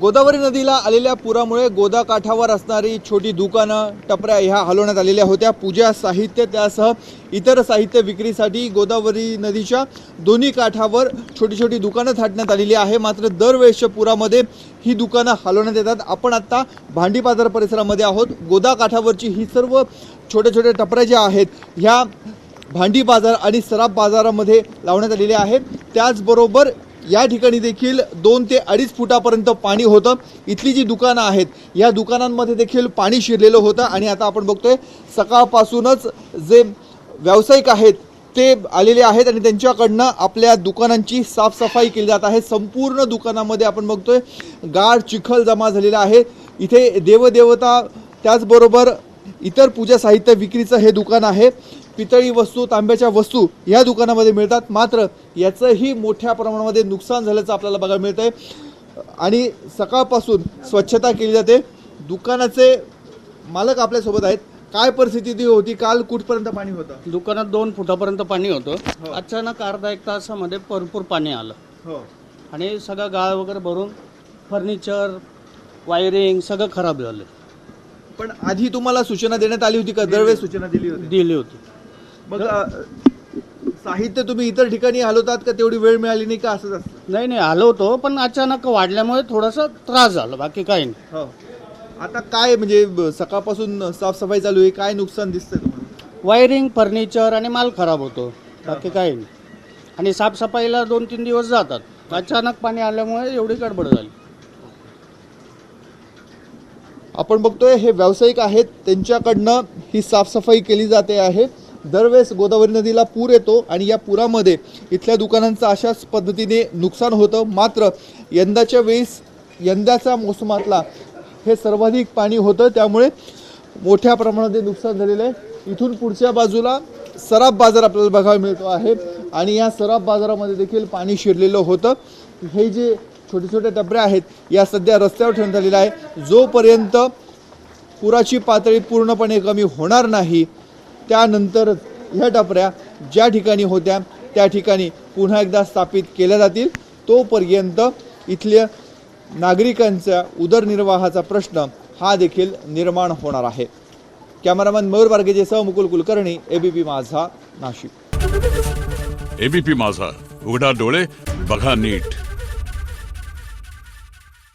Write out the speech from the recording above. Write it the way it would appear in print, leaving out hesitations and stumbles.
गोदावरी नदीला आलेल्या पुरामुळे गोदा काठावर असणारी छोटी दुकानं टपऱ्या ह्या हलवण्यात आलेल्या होत्या। पूजा साहित्य त्यासह इतर साहित्य विक्रीसाठी गोदावरी नदीच्या दोन्ही काठावर छोटी छोटी दुकानं थाटण्यात आलेली आहे। मात्र दरवेळेसच्या पुरामध्ये ही दुकानं हलवण्यात येतात। आपण आता भांडी बाजार परिसरामध्ये आहोत। गोदा काठावरची ही सर्व छोटे छोटे टपऱ्या ज्या आहेत ह्या भांडी बाजार आणि सराफ बाजारामध्ये लावण्यात आलेले आहेत। त्याचबरोबर या ठिकाणी देखील 2 ते 2.5 फुटापर्यंत पाणी होतं। इथली जी दुकानं आहेत या दुकानांमध्ये देखील पाणी शिरलेलं होतं आणि आता आपण बघतोय सकाळपासूनच जे व्यावसायिक आहेत ते आलेले आहेत आणि त्यांच्याकडनं आपल्या दुकानांची साफसफाई केली जात आहे। संपूर्ण दुकानामध्ये आपण बघतोय गाळ चिखल जमा झालेला आहे। इथे देवदेवता त्याचबरोबर इतर पूजा साहित्य विक्रीचं हे दुकान आहे। पितळी वस्तू तांब्याच्या वस्तू या दुकानामध्ये मिळतात। मात्र याचंही मोठ्या प्रमाणामध्ये नुकसान झाल्याचं आपल्याला बघायला मिळतंय आणि सकाळपासून स्वच्छता केली जाते। दुकानाचे मालक आपल्यासोबत आहेत। काय परिस्थिती होती काल? कुठपर्यंत पाणी होतं? दुकानात 2 फुटापर्यंत पाणी होतं। अचानक अर्धा एक तासामध्ये भरपूर पाणी आलं हो आणि सगळं गाळ वगैरे भरून फर्निचर वायरिंग सगळं खराब झालं। पण आधी तुम्हाला सूचना देण्यात आली होती का? दरवेळेस सूचना दिली होती। मग साहित्य तुम्ही इतर ठिकाणी हलवतात का? तेवढी वेळ मिळाली नाही का? असंच असतं? नाही आलो होतो पण अचानक वाढल्यामुळे थोडासा त्रास झाला, बाकी काही नाही। हो आता काय म्हणजे सकाळपासून साफसफाई चालू आहे, काय नुकसान दिसतंय तुम्हाला? वायरिंग फर्निचर आणि माल खराब होतो, बाकी काही नाही। आणि साफसफाईला 2-3 दिवस जातात। अचानक पाणी आल्यामुळे एवढी गडबड झाली। आपण बघतोय हे व्यावसायिक आहेत, त्यांच्याकडनं ही साफसफाई केली जाते आहे। दरवेळेस गोदावरी नदीला पूर येतो आणि या पुरामध्ये इथल्या दुकानांचं अशाच पद्धतीने नुकसान होतं। मात्र यंदाच्या मोसमातला हे सर्वाधिक पाणी होतं, त्यामुळे मोठ्या प्रमाणामध्ये नुकसान झालेलं आहे। इथून पुढच्या बाजूला सराफ बाजार आपल्याला बघायला मिळतो आहे आणि या सराफ बाजारामध्ये देखील पाणी शिरलेलं होतं। हे जे छोटे छोटे टपऱ्या आहेत या सध्या रस्त्यावर ठेवण्यात आलेल्या आहे। जोपर्यंत पुराची पातळी पूर्णपणे कमी होणार नाही त्यानंतर ह्या टपऱ्या ज्या ठिकाणी होत्या त्या ठिकाणी पुन्हा एकदा स्थापित केल्या जातील। तोपर्यंत इथल्या नागरिकांचा उदरनिर्वाहाचा प्रश्न हा देखील निर्माण होणार आहे। कॅमेरामॅन मयूर बारगेजेसह मुकुल कुलकर्णी, एबीपी माझा, नाशिक। एबीपी माझा, उघडा डोळे बघा नीट।